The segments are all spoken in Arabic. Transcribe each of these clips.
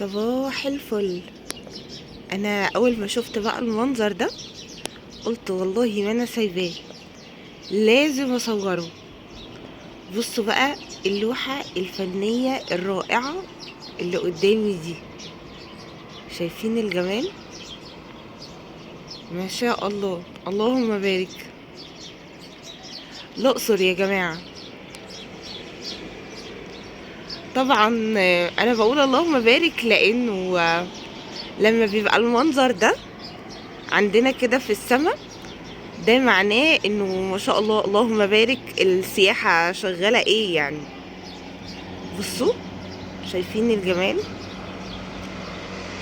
صباح الفل. انا اول ما شفت بقى المنظر ده قلت والله ما انا سايباه، لازم اصوره. بصوا بقى اللوحة الفنية الرائعة اللي قدامي دي، شايفين الجمال؟ ما شاء الله، اللهم بارك. الاقصر يا جماعة. طبعا انا بقول اللهم بارك لانه لما بيبقى المنظر ده عندنا كده في السماء، ده معناه انه ما شاء الله اللهم بارك السياحة شغالة ايه يعني. بصوا، شايفين الجمال؟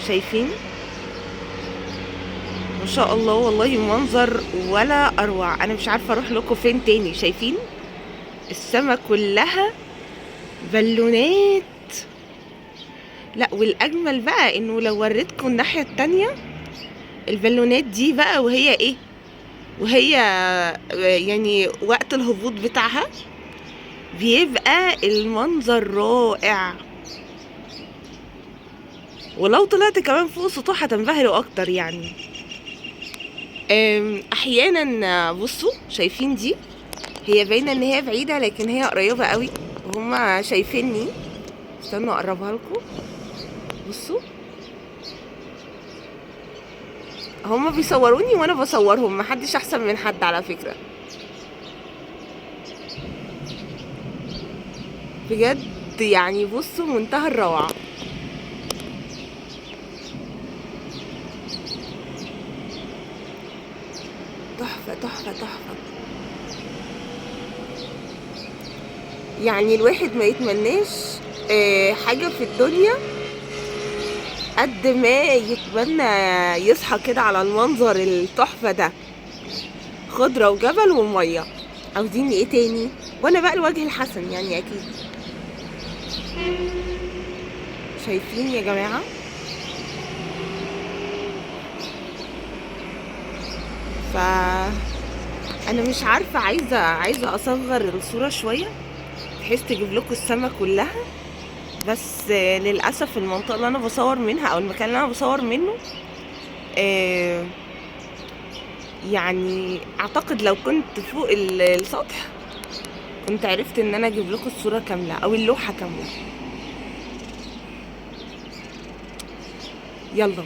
شايفين؟ ما شاء الله والله منظر ولا اروع. انا مش عارفة اروح لكم فين تاني. شايفين السماء كلها بالونات؟ لا، والاجمل بقى انه لو وريتكم الناحية التانية البالونات دي بقى وهي ايه، وهي يعني وقت الهبوط بتاعها بيبقى المنظر رائع. ولو طلعت كمان فوق السطوح هتنبهروا اكتر يعني. احيانا بصوا، شايفين دي؟ هي باينه ان هي بعيده لكن هي قريبه قوي، وهما شايفيني. استنوا اقربها لكم. بصوا، هما بيصوروني وانا بصورهم، محدش احسن من حد على فكره، بجد يعني. بصوا منتهى الروعه. تحفه تحفه تحفه. يعني الواحد ما يتمناش حاجه في الدنيا قد ما يتمنى يصحى كده على المنظر التحفه ده، خضره وجبل وميه. عاوزين ايه تاني؟ وانا بقى الوجه الحسن يعني اكيد. شايفين يا جماعه؟ ف انا مش عارفه، عايزه اصغر الصوره شويه بحيث تجيب لكم السما كلها، بس للاسف المنطقه اللي انا بصور منها او المكان اللي انا بصور منه يعني اعتقد لو كنت فوق السطح كنت عرفت ان انا اجيب لكم الصوره كامله او اللوحه كامله. يلا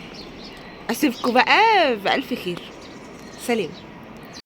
اسيبكم بقى بألف خير. سلام.